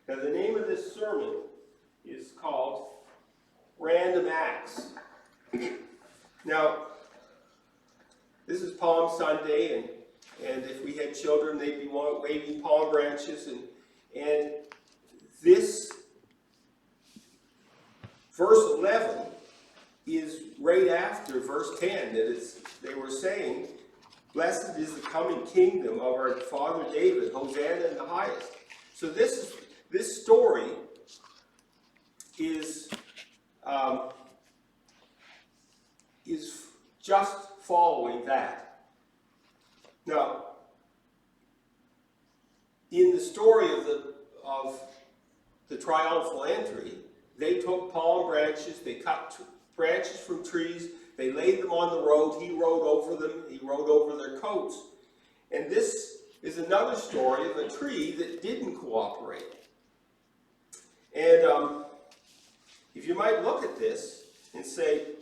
Now, the name of this sermon is called Random Acts. Now, this is Palm Sunday, and if we had children, they'd be waving palm branches, and this verse 11 is right after verse 10, they were saying, "Blessed is the coming kingdom of our father David, Hosanna in the highest." So this story is just following that. Now, in the story of the triumphal entry, they took palm branches, they cut branches from trees, they laid them on the road, he rode over them, he rode over their coats. And this is another story of a tree that didn't cooperate. And if you might look at this and say,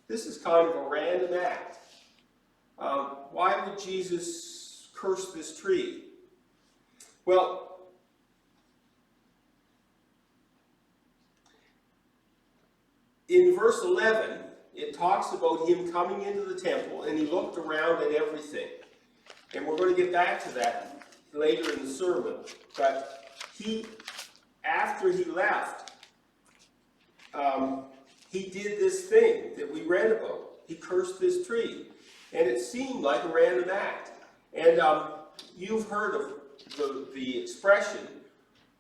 this is kind of a random act. Why would Jesus curse this tree? Well, in verse 11, it talks about him coming into the temple, and he looked around at everything. And we're going to get back to that later in the sermon. But after he left, he did this thing that we read about. He cursed this tree. And it seemed like a random act. And you've heard of the expression,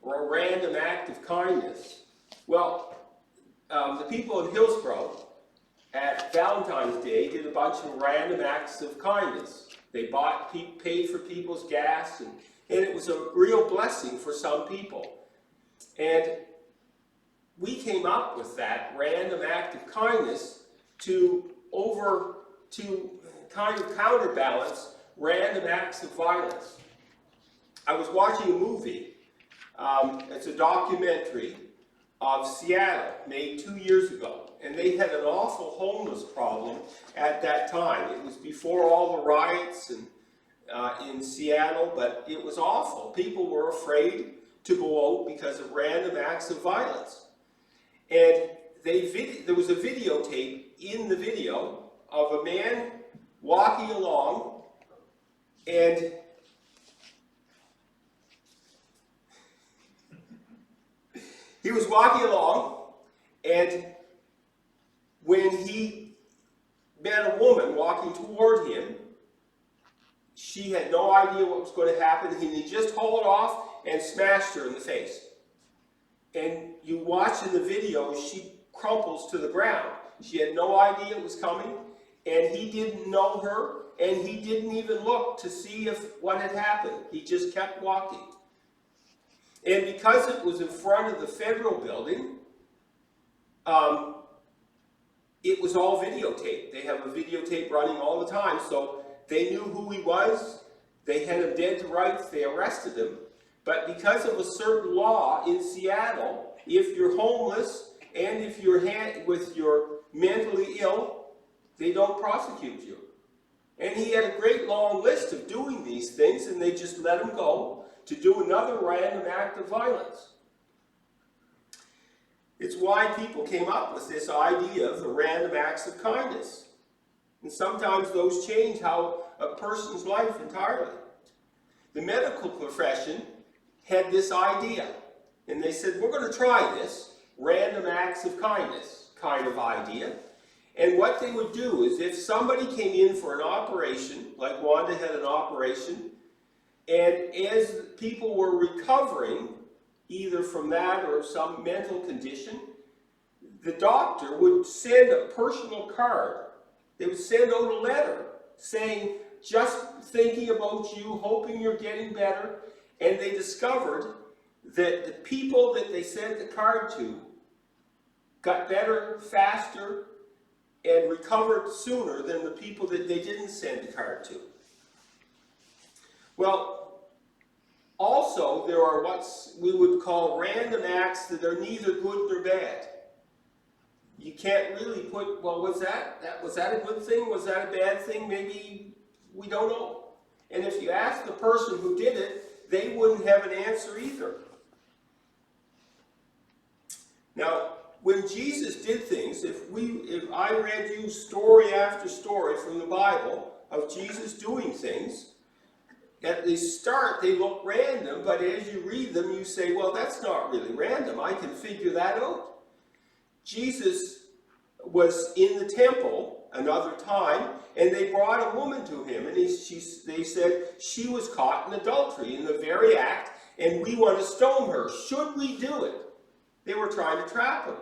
or a random act of kindness. Well, the people in Hillsborough at Valentine's Day did a bunch of random acts of kindness. They paid for people's gas, and it was a real blessing for some people. And we came up with that random act of kindness to kind of counterbalance random acts of violence. I was watching a movie. It's a documentary of Seattle, made 2 years ago. And they had an awful homeless problem at that time. It was before all the riots in Seattle, but it was awful. People were afraid to go out because of random acts of violence. And there was a videotape in the video of a man walking along, and he was walking along, and when he met a woman walking toward him, she had no idea what was going to happen, and he just hauled off and smashed her in the face. And you watch in the video, she crumples to the ground. She had no idea it was coming, and he didn't know her, and he didn't even look to see what had happened. He just kept walking. And because it was in front of the federal building, it was all videotaped. They have a videotape running all the time, so they knew who he was. They had him dead to rights. They arrested him. But because of a certain law in Seattle, if you're homeless and if you're mentally ill, they don't prosecute you. And he had a great long list of doing these things, and they just let him go to do another random act of violence. It's why people came up with this idea of the random acts of kindness. And sometimes those change how a person's life entirely. The medical profession had this idea, and they said, we're going to try this random acts of kindness kind of idea. And what they would do is if somebody came in for an operation, like Wanda had an operation, and as people were recovering, either from that or some mental condition, the doctor would send a personal card. They would send out a letter saying, just thinking about you, hoping you're getting better. And they discovered that the people that they sent the card to got better faster and recovered sooner than the people that they didn't send the card to. Well, also there are what we would call random acts that are neither good nor bad. You can't really put, well, was that a good thing? Was that a bad thing? Maybe we don't know. And if you ask the person who did it, they wouldn't have an answer either. Now, when Jesus did things, if I read you story after story from the Bible of Jesus doing things, at the start they look random, but as you read them you say, well, that's not really random. I can figure that out. Jesus was in the temple another time, and they brought a woman to him, and they said she was caught in adultery in the very act, and we want to stone her. Should we do it? They were trying to trap him.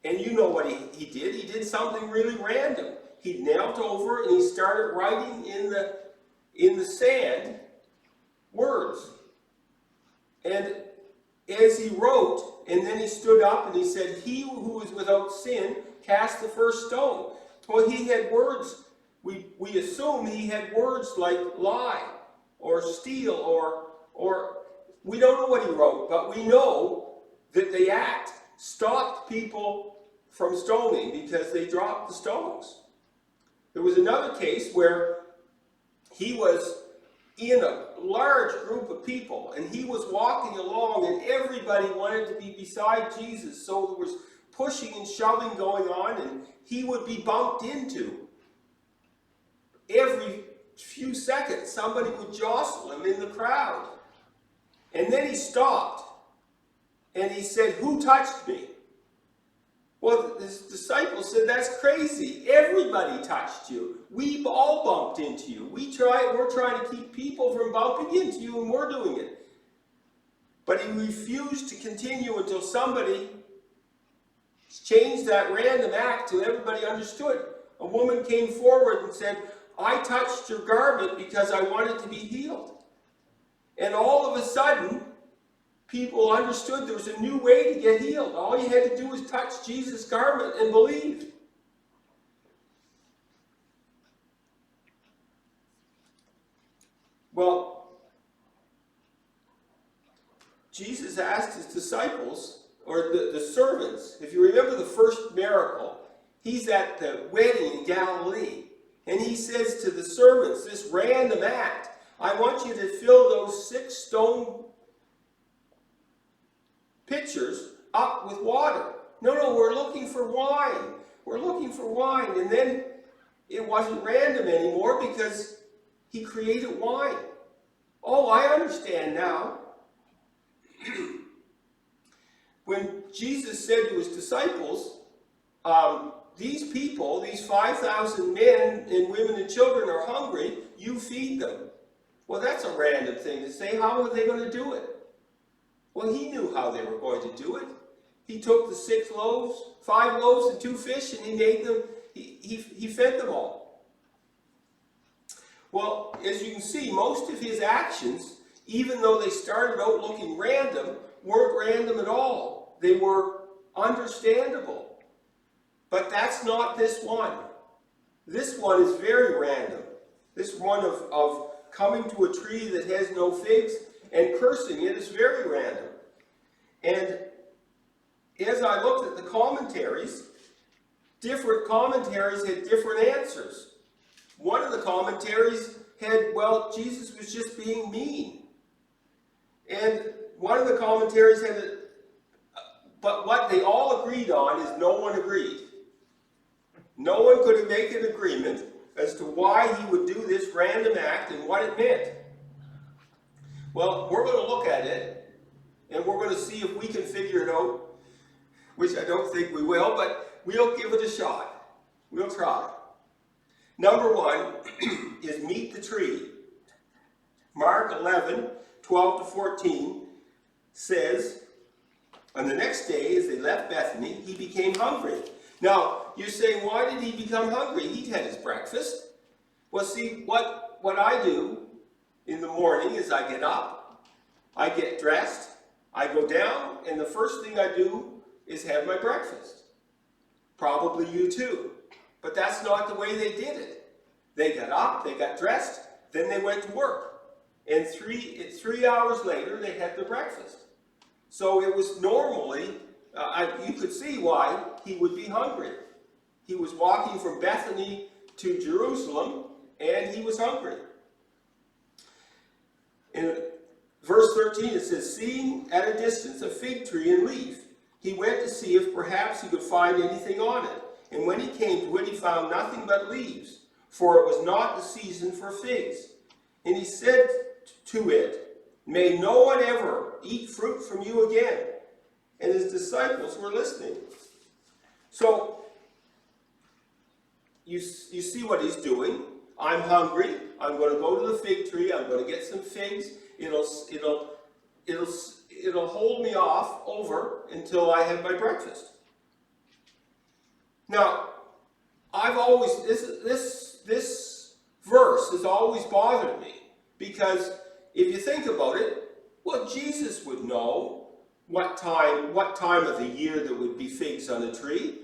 And you know what he did? He did something really random. He knelt over and he started writing in the sand words. And as he wrote, and then he stood up and he said, "He who is without sin cast the first stone." Well, he had words. We assume he had words like lie or steal or we don't know what he wrote, but we know that the act stopped people from stoning because they dropped the stones. There was another case where he was in a large group of people and he was walking along and everybody wanted to be beside Jesus, so there was pushing and shoving going on and he would be bumped into. Every few seconds somebody would jostle him in the crowd. And then he stopped and he said, "Who touched me?" Well, his disciples said, "That's crazy. Everybody touched you. We all bumped into you. We're trying to keep people from bumping into you, and we're doing it." But he refused to continue until somebody changed that random act till everybody understood. A woman came forward and said, "I touched your garment because I wanted to be healed." And all of a sudden, people understood there was a new way to get healed. All you had to do was touch Jesus' garment and believe. Well, Jesus asked his disciples, or the servants, if you remember the first miracle, he's at the wedding in Galilee, and he says to the servants, this random act, "I want you to fill those 6 stone pitchers up with water." No, we're looking for wine. We're looking for wine. And then it wasn't random anymore because he created wine. Oh, I understand now. When Jesus said to his disciples, these people, these 5,000 men and women and children are hungry, you feed them. Well, that's a random thing to say. How are they going to do it? Well, he knew how they were going to do it. He took the 5 loaves and 2 fish, and he made them, he fed them all. Well, as you can see, most of his actions, even though they started out looking random, weren't random at all. They were understandable. But that's not this one. This one is very random. This one of coming to a tree that has no figs and cursing it is very random. And as I looked at the commentaries, different commentaries had different answers. One of the commentaries had, well, Jesus was just being mean. And one of the commentaries had, but what they all agreed on is no one agreed. No one could make an agreement as to why he would do this random act and what it meant. Well, we're going to look at it, and we're going to see if we can figure it out, which I don't think we will, but we'll give it a shot. We'll try. Number 1 is meet the tree. Mark 11:12-14 says, "On the next day, as they left Bethany, he became hungry." Now, you're saying, why did he become hungry? He'd had his breakfast. Well, see, what I do in the morning is I get up, I get dressed, I go down, and the first thing I do is have my breakfast. Probably you too. But that's not the way they did it. They got up, they got dressed, then they went to work. And 3 hours later, they had their breakfast. So it was normally, you could see why he would be hungry. He was walking from Bethany to Jerusalem, and he was hungry. And verse 13, it says, seeing at a distance a fig tree in leaf, he went to see if perhaps he could find anything on it. And when he came to it, he found nothing but leaves, for it was not the season for figs. And he said to it, may no one ever eat fruit from you again. And his disciples were listening. So, you see what he's doing. I'm hungry. I'm going to go to the fig tree. I'm going to get some figs. It'll hold me off over until I have my breakfast. Now, I've always this verse has always bothered me, because if you think about it, well, Jesus would know what time of the year there would be figs on a tree.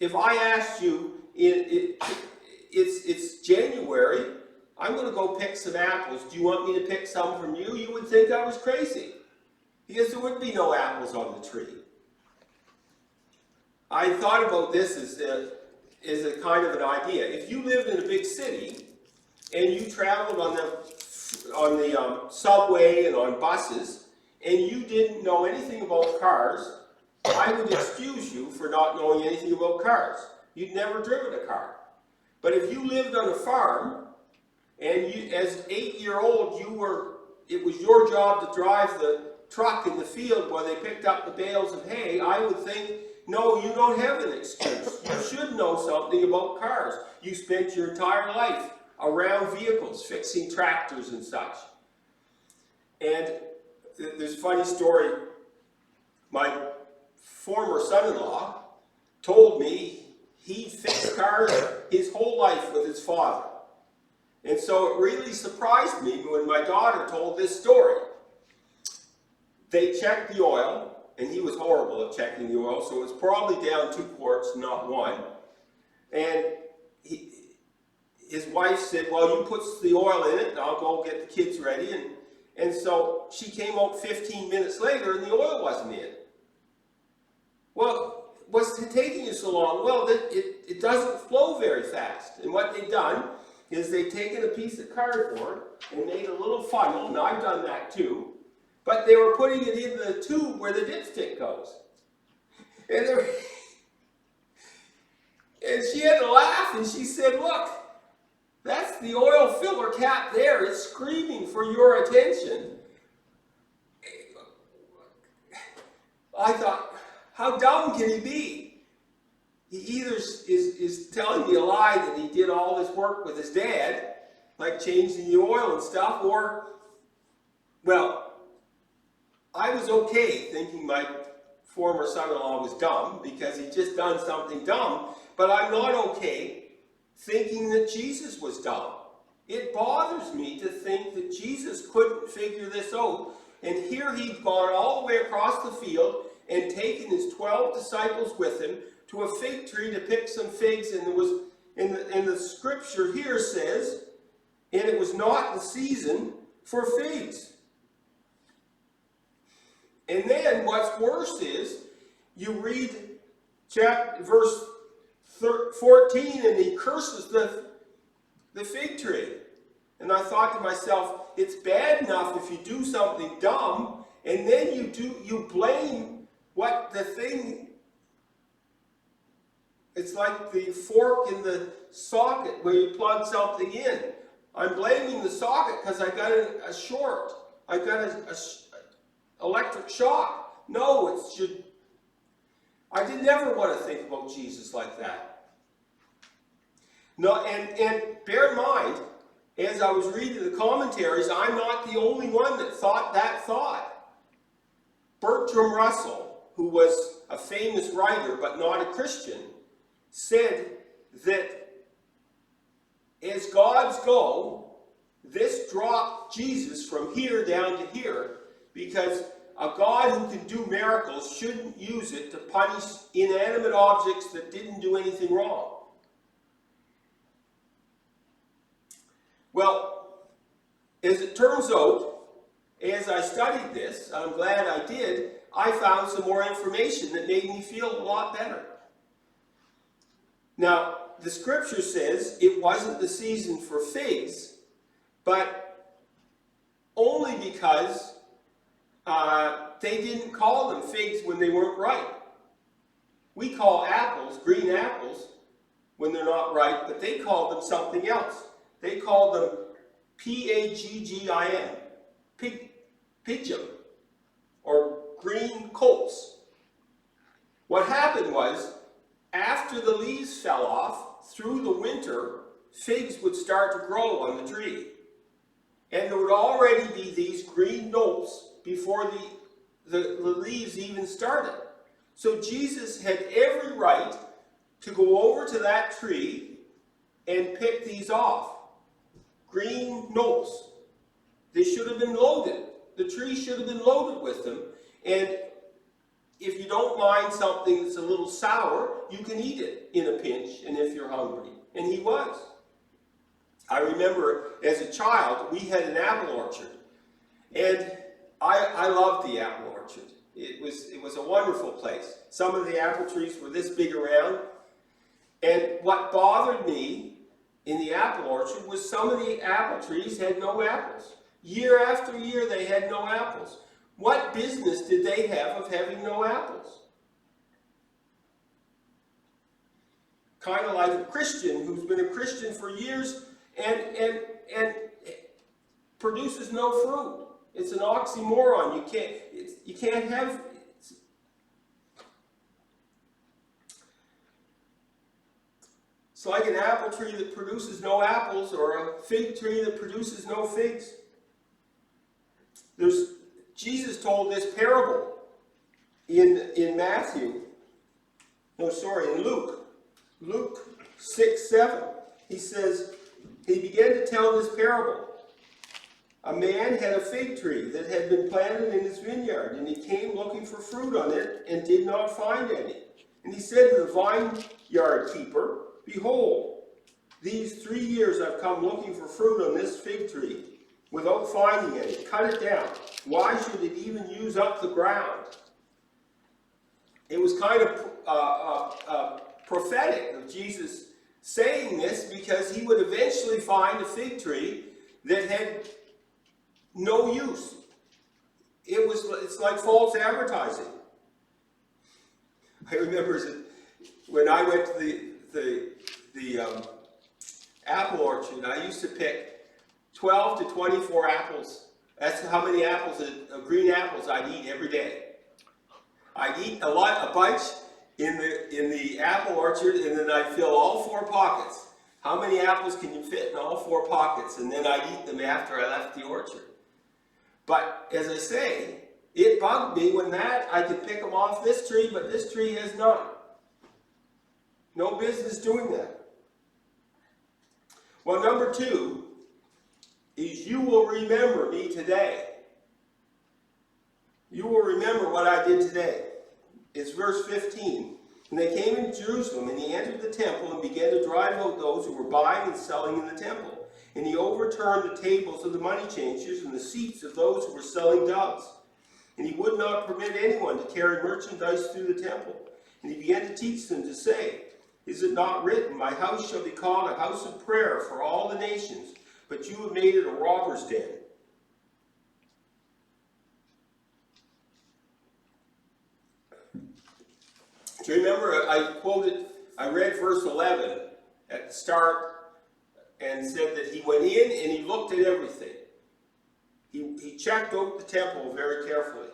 If I asked you, it's January, I'm going to go pick some apples. Do you want me to pick some from you? You would think I was crazy, because there would be no apples on the tree. I thought about this as a kind of an idea. If you lived in a big city and you traveled on the subway and on buses, and you didn't know anything about cars, I would excuse you for not knowing anything about cars. You'd never driven a car. But if you lived on a farm, and you, as 8-year-old, it was your job to drive the truck in the field while they picked up the bales of hay, I would think, no, you don't have an excuse. You should know something about cars. You spent your entire life around vehicles, fixing tractors and such. And there's a funny story. My former son-in-law told me he fixed cars his whole life with his father. And so it really surprised me when my daughter told this story. They checked the oil, and he was horrible at checking the oil, so it was probably down 2 quarts, not 1. And his wife said, well, you put the oil in it, and I'll go get the kids ready. And so she came out 15 minutes later, and the oil wasn't in. Well, what's taking you so long? Well, it doesn't flow very fast. And what they've done is they've taken a piece of cardboard and made a little funnel, and I've done that too, but they were putting it in the tube where the dipstick goes. And she had to laugh, and she said, look, that's the oil filler cap there. It's screaming for your attention. I thought, how dumb can he be? He either is telling me a lie that he did all this work with his dad, like changing the oil and stuff, or, well, I was okay thinking my former son-in-law was dumb because he'd just done something dumb, but I'm not okay thinking that Jesus was dumb. It bothers me to think that Jesus couldn't figure this out, and here he'd gone all the way across the field and taken his 12 disciples with him to a fig tree to pick some figs, and there was, and the scripture here says, and it was not the season for figs. And then what's worse is, you read verse 14, and he curses the fig tree. And I thought to myself, it's bad enough if you do something dumb, and then you blame what the thing. It's like the fork in the socket where you plug something in. I'm blaming the socket because I got a short. I got a electric shock. No, I did never want to think about Jesus like that. No, and bear in mind, as I was reading the commentaries, I'm not the only one that thought that thought. Bertrand Russell, who was a famous writer but not a Christian, said that as gods go, this dropped Jesus from here down to here, because a God who can do miracles shouldn't use it to punish inanimate objects that didn't do anything wrong. Well, as it turns out, as I studied this, I'm glad I did, I found some more information that made me feel a lot better. Now, the scripture says it wasn't the season for figs, but only because they didn't call them figs when they weren't ripe. We call apples green apples when they're not ripe, but they called them something else. They called them P-A-G-G-I-M, pigeon, or green colts. What happened was, after the leaves fell off, through the winter, figs would start to grow on the tree. And there would already be these green knolls before the leaves even started. So Jesus had every right to go over to that tree and pick these off. Green knolls. They should have been loaded. The tree should have been loaded with them. And if you don't mind something that's a little sour, you can eat it in a pinch, and if you're hungry. And he was. I remember as a child, we had an apple orchard. And I loved the apple orchard. It was a wonderful place. Some of the apple trees were this big around. And what bothered me in the apple orchard was some of the apple trees had no apples. Year after year they had no apples. What business did they have of having no apples? Kind of like a Christian who's been a Christian for years and produces no fruit. It's an oxymoron. You can't have. It's like an apple tree that produces no apples, or a fig tree that produces no figs. Jesus told this parable in Luke. Luke 6:7. He says, he began to tell this parable. A man had a fig tree that had been planted in his vineyard, and he came looking for fruit on it and did not find any. And he said to the vineyard keeper, behold, these 3 years I've come looking for fruit on this fig tree without finding any. Cut it down. Why should it even use up the ground? It was kind of prophetic of Jesus saying this, because he would eventually find a fig tree that had no use. It's like false advertising. I remember when I went to the apple orchard, I used to pick 12 to 24 apples. That's how many apples, green apples, I'd eat every day. I'd eat a bunch in the apple orchard, and then I'd fill all 4 pockets. How many apples can you fit in all 4 pockets? And then I'd eat them after I left the orchard. But as I say, it bugged me when I could pick them off this tree, but this tree has none. No business doing that. Well, number 2 is you will remember me today. You will remember what I did today. It's verse 15. And they came into Jerusalem, and he entered the temple and began to drive out those who were buying and selling in the temple. And he overturned the tables of the money changers and the seats of those who were selling doves. And he would not permit anyone to carry merchandise through the temple. And he began to teach them to say, is it not written, my house shall be called a house of prayer for all the nations, but you have made it a robber's den. Do you remember I read verse 11 at the start, and said that he went in and he looked at everything. He checked out the temple very carefully.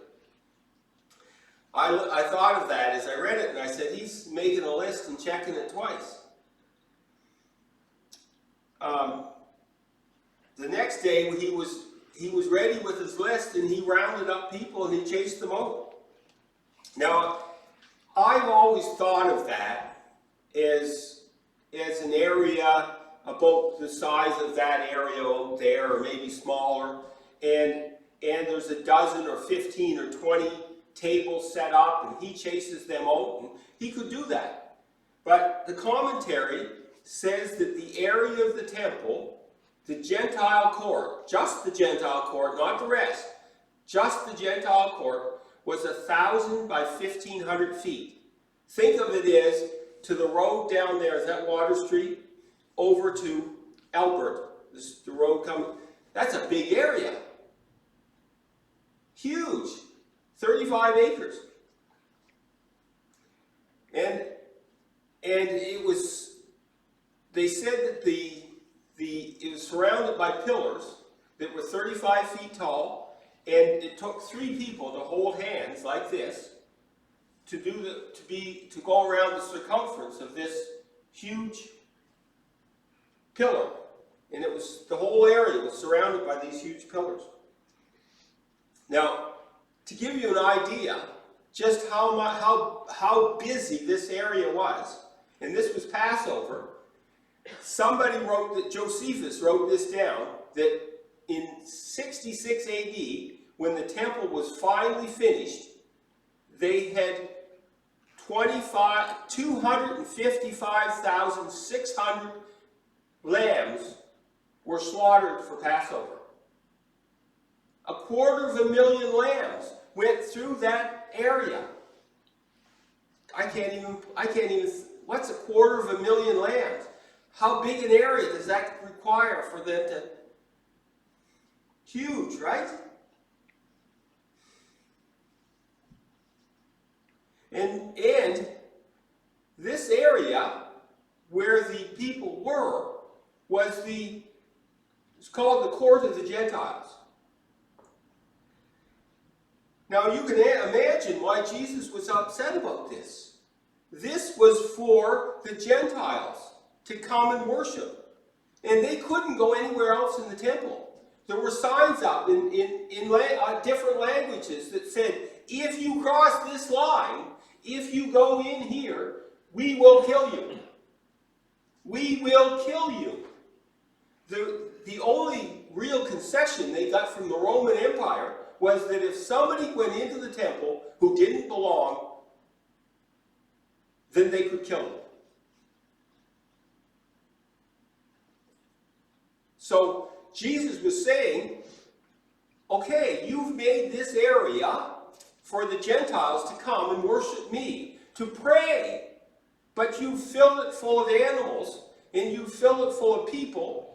I thought of that as I read it, and I said, he's making a list and checking it twice. The next day, he was ready with his list, and he rounded up people and he chased them out. Now, I've always thought of that as an area about the size of that area out there, or maybe smaller, and there's a dozen or 15 or 20 tables set up, and he chases them out, and he could do that. But the commentary says that the area of the temple, the Gentile court, just the Gentile court, not the rest, just the Gentile court, was 1,000 by 1,500 feet. Think of it as to the road down there, is that Water Street? Over to Albert, the road coming. That's a big area. Huge. 35 acres. And it was, they said that it was surrounded by pillars that were 35 feet tall, and it took 3 people to hold hands like this to go around the circumference of this huge pillar. And it was, the whole area was surrounded by these huge pillars. Now, to give you an idea just how busy this area was, and this was Passover, somebody wrote that, Josephus wrote this down, that in 66 AD, when the temple was finally finished, they had 255,600 lambs were slaughtered for Passover. 250,000 lambs went through that area. I can't even, what's 250,000 lambs? How big an area does that require for them to, huge, right? And this area where the people were it's called the court of the Gentiles. Now you can imagine why Jesus was upset about this. This was for the Gentiles to come and worship. And they couldn't go anywhere else in the temple. There were signs up in different languages that said, if you cross this line, if you go in here, we will kill you. We will kill you. The only real concession they got from the Roman Empire was that if somebody went into the temple who didn't belong, then they could kill them. So Jesus was saying, okay, you've made this area for the Gentiles to come and worship me, to pray, but you filled it full of animals, and you filled it full of people.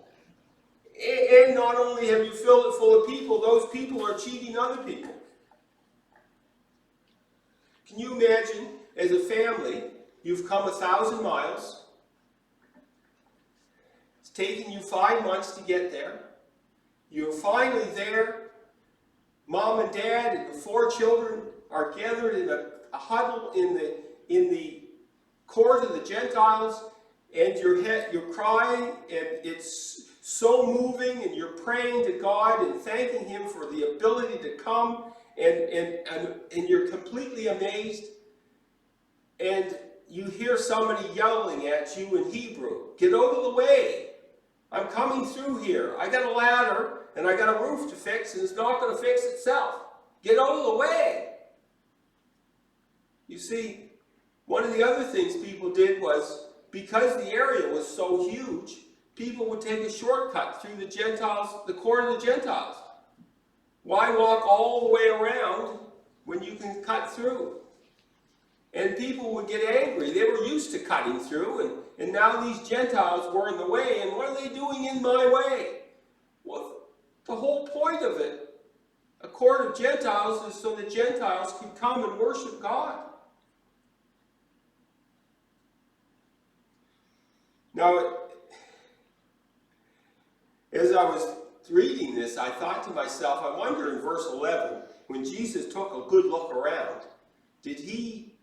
And not only have you filled it full of people, those people are cheating other people. Can you imagine, as a family, you've come 1,000 miles. It's taken you 5 months to get there. You're finally there. Mom and Dad and the 4 children are gathered in a huddle in the court of the Gentiles, and you're crying, and it's so moving, and you're praying to God and thanking Him for the ability to come, and you're completely amazed, and you hear somebody yelling at you in Hebrew, "Get out of the way! I'm coming through here. I got a ladder, and I got a roof to fix, and it's not going to fix itself. Get out of the way!" You see, one of the other things people did was, because the area was so huge, people would take a shortcut through the Gentiles, the court of the Gentiles. Why walk all the way around when you can cut through? And people would get angry. They were used to cutting through, and now these Gentiles were in the way, and what are they doing in my way? Well, the whole point of it, a court of Gentiles, is so the Gentiles could come and worship God. Now, as I was reading this, I thought to myself, I wonder in verse 11, when Jesus took a good look around, did he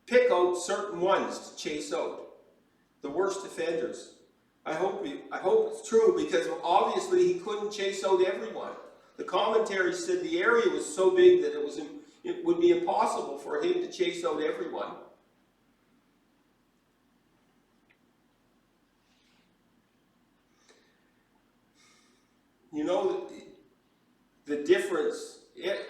pick out certain ones to chase out? The worst offenders. I hope it's true, because obviously he couldn't chase out everyone. The commentary said the area was so big that it would be impossible for him to chase out everyone. You know, the difference,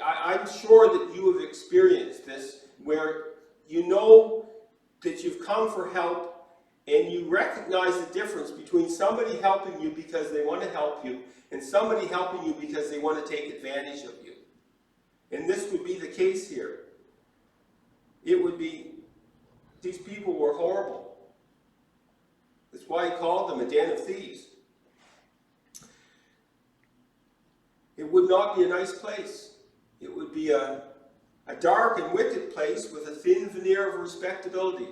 I'm sure that you have experienced this, where you know that you've come for help, and you recognize the difference between somebody helping you because they want to help you, and somebody helping you because they want to take advantage of you. And this would be the case here. It would be, these people were horrible. That's why he called them a den of thieves. It would not be a nice place. It would be a dark and wicked place with a thin veneer of respectability.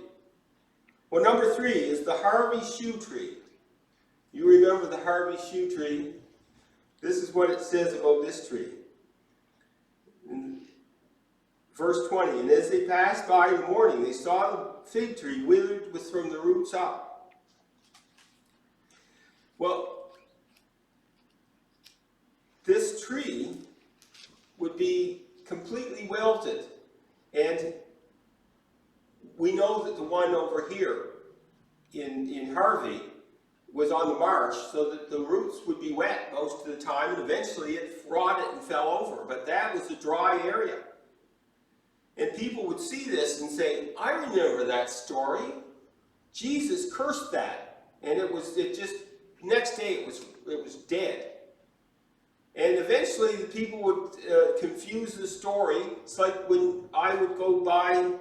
Well, number 3 is the Harvey shoe tree. You remember the Harvey shoe tree? This is what it says about this tree. In verse 20, and as they passed by in the morning, they saw the fig tree withered from the roots up. Well, this tree would be completely wilted, and we know that the one over here in Harvey was on the marsh, so that the roots would be wet most of the time, and eventually it rotted and fell over. But that was a dry area. And people would see this and say, I remember that story. Jesus cursed that. And next day it was dead. And eventually the people would confuse the story. It's like when I would go by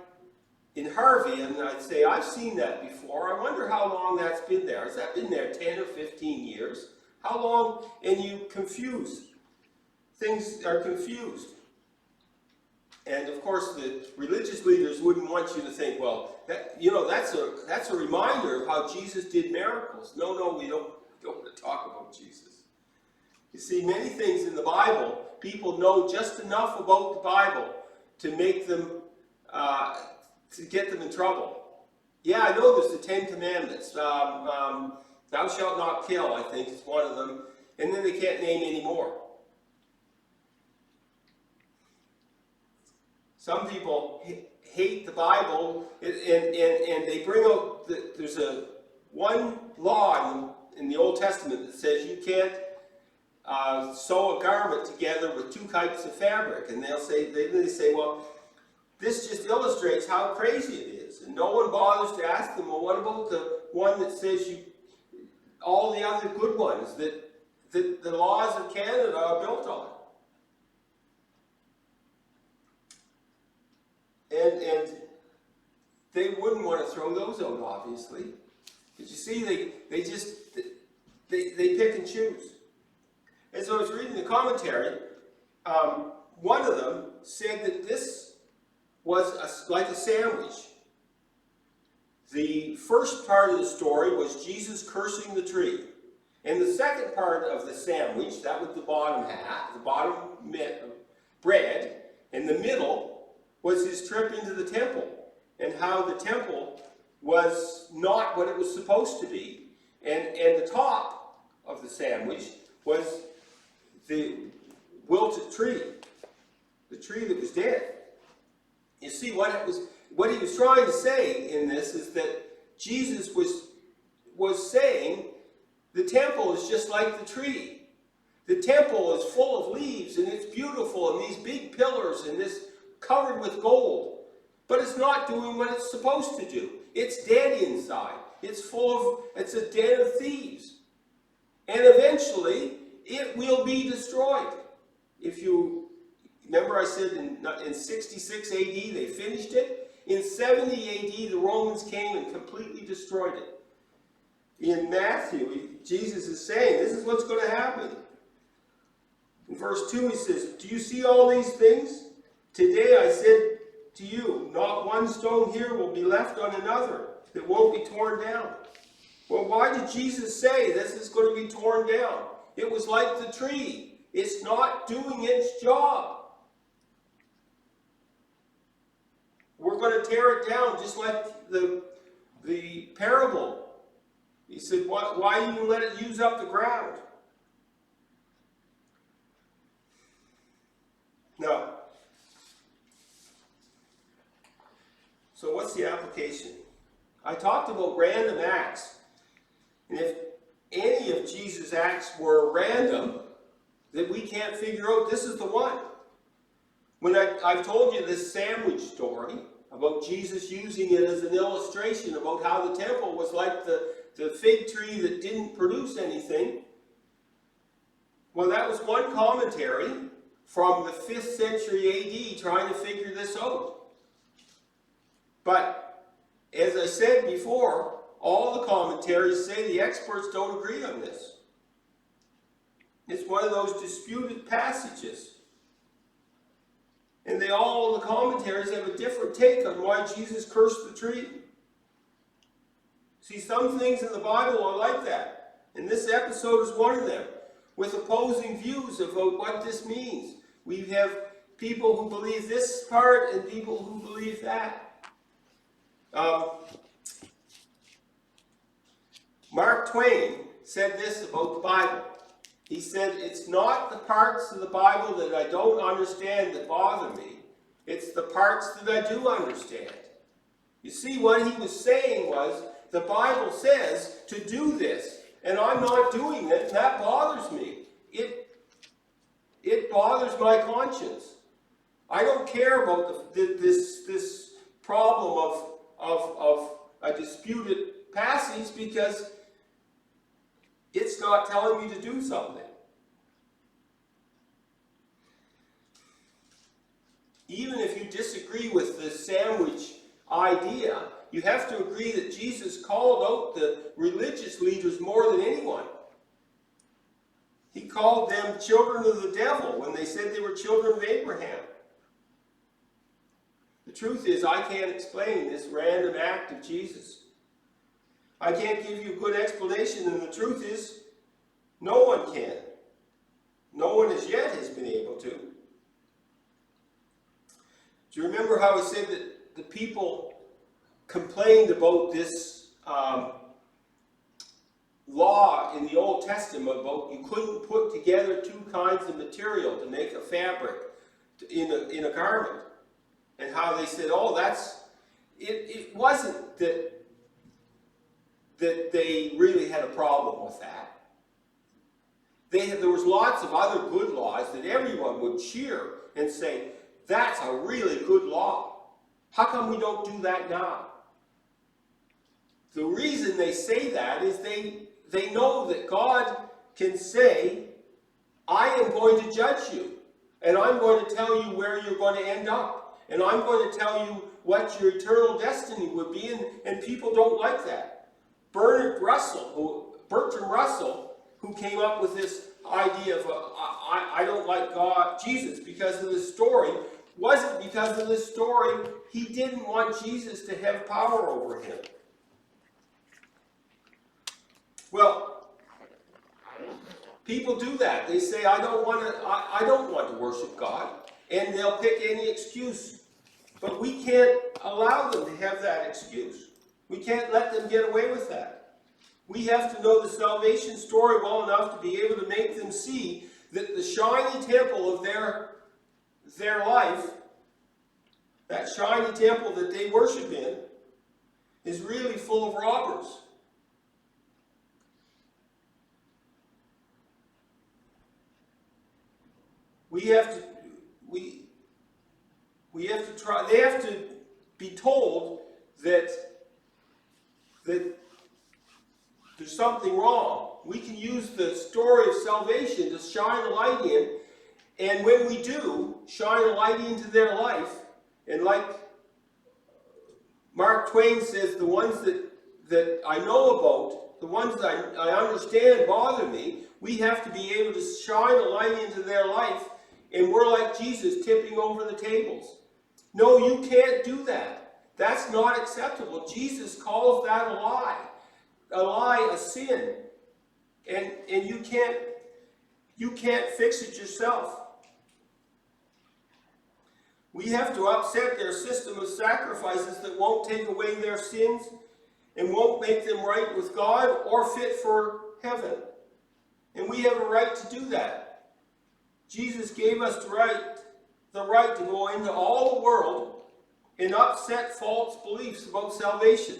in Harvey and I'd say, I've seen that before. I wonder how long that's been there. Has that been there 10 or 15 years? How long? And you confuse. Things are confused. And of course the religious leaders wouldn't want you to think, well, that's a reminder of how Jesus did miracles. No, we don't want to talk about Jesus. You see, many things in the Bible, people know just enough about the Bible to make them, to get them in trouble. Yeah, I know there's the 10 Commandments. Thou shalt not kill, I think is one of them. And then they can't name any more. Some people hate the Bible, and they bring out that there's one law in the Old Testament that says you can't sew a garment together with 2 types of fabric. And they say, well, this just illustrates how crazy it is. And no one bothers to ask them, well, what about the one that says all the other good ones that the laws of Canada are built on? And they wouldn't want to throw those out, obviously. But you see, they pick and choose. As I was reading the commentary, one of them said that this was like a sandwich. The first part of the story was Jesus cursing the tree. And the second part of the sandwich, that was the bottom half, the bottom bread, and the middle was his trip into the temple, and how the temple was not what it was supposed to be. And the top of the sandwich was the wilted tree, the tree that was dead. You see, what he was trying to say in this is that Jesus was saying the temple is just like the tree. The temple is full of leaves, and it's beautiful, and these big pillars, and this covered with gold, but it's not doing what it's supposed to do. It's dead inside. It's a den of thieves. And eventually, it will be destroyed. If you remember, I said in 66 AD they finished it. In 70 AD the Romans came and completely destroyed it. In Matthew, Jesus is saying this is what's going to happen. In verse 2 he says, do you see all these things? Today I said to you, not one stone here will be left on another that won't be torn down. Well, why did Jesus say this is going to be torn down? It was like the tree. It's not doing its job. We're going to tear it down just like the parable. He said, why do you let it use up the ground? Now, so what's the application? I talked about random acts. And if any of Jesus' acts were random, that we can't figure out, this is the one. When I've told you this sandwich story about Jesus using it as an illustration about how the temple was like the fig tree that didn't produce anything. Well, that was one commentary from the 5th century AD trying to figure this out. But, as I said before, all the commentaries say the experts don't agree on this. It's one of those disputed passages. And all the commentaries have a different take on why Jesus cursed the tree. See, some things in the Bible are like that. And this episode is one of them, with opposing views about what this means. We have people who believe this part and people who believe that. Mark Twain said this about the Bible. He said, it's not the parts of the Bible that I don't understand that bother me. It's the parts that I do understand. You see, what he was saying was, the Bible says to do this, and I'm not doing it, and that bothers me. It bothers my conscience. I don't care about this problem of a disputed passage because it's not telling me to do something. Even if you disagree with the sandwich idea, you have to agree that Jesus called out the religious leaders more than anyone. He called them children of the devil when they said they were children of Abraham. The truth is, I can't explain this random act of Jesus. I can't give you a good explanation, and the truth is, no one can. No one as yet has been able to. Do you remember how I said that the people complained about this law in the Old Testament about you couldn't put together two kinds of material to make a fabric in a garment? And how they said, oh, it wasn't that they really had a problem with that. There was lots of other good laws that everyone would cheer and say, that's a really good law. How come we don't do that now? The reason they say that is they know that God can say, I am going to judge you, and I'm going to tell you where you're going to end up, and I'm going to tell you what your eternal destiny would be, and people don't like that. Bertrand Russell, who came up with this idea of I don't like God, Jesus, because of this story, wasn't because of this story. He didn't want Jesus to have power over him. Well, people do that. They say, I don't want to worship God, and they'll pick any excuse. But we can't allow them to have that excuse. We can't let them get away with that. We have to know the salvation story well enough to be able to make them see that the shiny temple of their life, that shiny temple that they worship in, is really full of robbers. They have to be told that there's something wrong. We can use the story of salvation to shine a light in, and when we do shine a light into their life, and like Mark Twain says, the ones that I know about, the ones that I understand bother me, we have to be able to shine a light into their life, and we're like Jesus, tipping over the tables. No, you can't do that. That's not acceptable. Jesus calls that a lie. A lie, a sin. And you can't fix it yourself. We have to upset their system of sacrifices that won't take away their sins and won't make them right with God or fit for heaven. And we have a right to do that. Jesus gave us the right to go into all the world and upset false beliefs about salvation.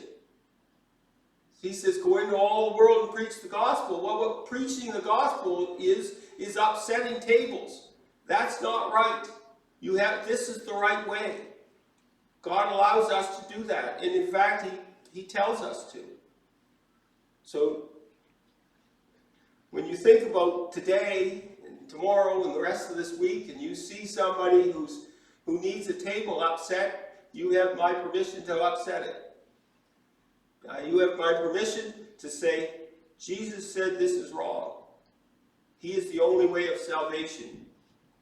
He says, go into all the world and preach the gospel. Well, what preaching the gospel is upsetting tables. That's not right. This is the right way. God allows us to do that. And in fact, He tells us to. So, when you think about today and tomorrow and the rest of this week, and you see somebody who needs a table upset, you have my permission to upset it. You have my permission to say, Jesus said this is wrong. He is the only way of salvation.